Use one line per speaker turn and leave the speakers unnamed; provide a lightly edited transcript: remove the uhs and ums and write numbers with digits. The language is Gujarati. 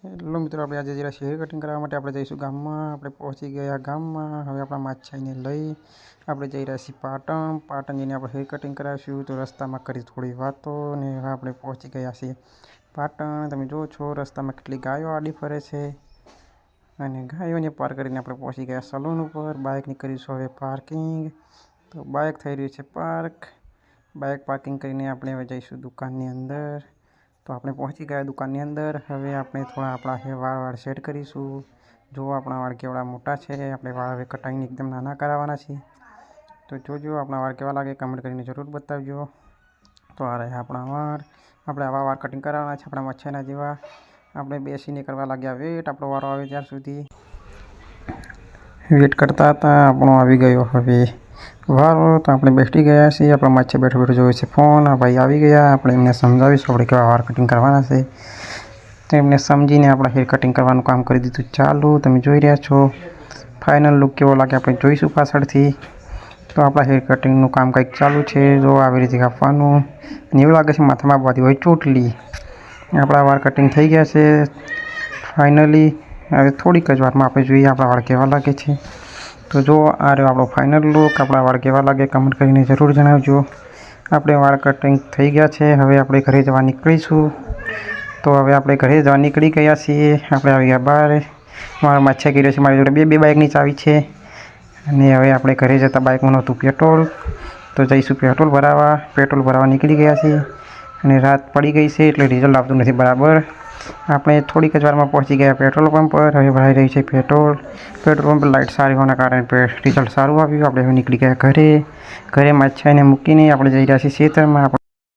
હેલો મિત્રો, આપણે આજે જરા હેર કટિંગ કરવા માટે આપણે જઈશું ગામમાં. આપણે પહોંચી ગયા ગામમાં. હવે આપણા માછાઈને લઈ આપણે જઈ રહ્યા છીએ પાટણ જઈને આપણે હેર કટિંગ કરાવીશું. તો રસ્તામાં કરી થોડી વાતો ને હવે આપણે પહોંચી ગયા છીએ પાટણ. તમે જુઓ છો રસ્તામાં કેટલી ગાયો આડી ફરે છે અને ગાયોને પાર કરીને આપણે પહોંચી ગયા સલૂન ઉપર. બાઇકની કરીશું હવે પાર્કિંગ. તો બાઇક થઈ રહ્યું છે પાર્ક. બાઇક પાર્કિંગ કરીને આપણે હવે જઈશું દુકાનની અંદર. તો આપણે પહોંચી ગયા દુકાનની અંદર. હવે આપણે થોડા આપણા વાળ સેટ કરીશું. જો આપણા વાળ કેવડા મોટા છે. આપણે વાળ હવે કટાઈને એકદમ નાના કરાવવાના છે. તો જોજો આપણા વાળ કેવા લાગે કમેન્ટ કરીને જરૂર બતાવજો. તો આ રહ્યા આપણા વાળ. આપણે આવા વાળ કટિંગ કરાવવાના છે આપણા મચ્છરના જેવા. આપણે બેસીને કરવા લાગ્યા વેટ. આપણો વારો આવે ત્યાર સુધી વેટ કરતા હતા. આપણો આવી ગયો હવે વારો. તો આપણે બેસી ગયા છીએ. આપણા માછે બેઠો બેઠો જોવે છે ફોન. આ ભાઈ આવી ગયા. આપણે એમને સમજાવીશું આપણે કેવા વાળ કટિંગ કરવાના છે. તો એમને સમજીને આપણા હેર કટિંગ કરવાનું કામ કરી દીધું ચાલુ. તમે જોઈ રહ્યા છો ફાઇનલ લુક કેવો લાગે આપણે જોઈશું પાછળથી. તો આપણા હેર કટિંગનું કામ કંઈક ચાલુ છે. જો આવી રીતે કાપવાનું અને એવું લાગે છે માથામાં આવવાથી હોય ચોટલી. આપણા વાળ કટિંગ થઈ ગયા છે ફાઇનલી. હવે થોડીક જ વારમાં આપણે જોઈએ આપણા વાળ કેવા લાગે છે. તો જો આ રહ્યો આપણો ફાઇનલ લુક. આપણા વાળ કેવા લાગે કમેન્ટ કરીને જરૂર જણાવજો. આપણે વાળ કટિંગ થઈ ગયા છે. હવે આપણે ઘરે જવા નીકળીશું. તો હવે આપણે ઘરે જવા નીકળી ગયા છીએ. આપણે આવી ગયા બહાર. મારા માછા કર્યો છે. મારી જોડે બે બાઇકની ચાવી છે અને હવે આપણે ઘરે જતાં બાઇકમાં નહોતું પેટ્રોલ. તો જઈશું પેટ્રોલ ભરાવા નીકળી ગયા છીએ અને રાત પડી ગઈ છે એટલે ડીઝલ આવતું નથી બરાબર. આપણે થોડીક જ વારમાં પહોંચી ગયા પેટ્રોલ પંપ પર. હવે ભરાઈ રહી છે પેટ્રોલ પંપ લાઇટ સારી હોવાના કારણે રિઝલ્ટ સારું આવ્યું. આપણે હવે નીકળી ગયા ઘરે માછાઈને મૂકીને આપણે જઈ રહ્યા છીએ ખેતરમાં.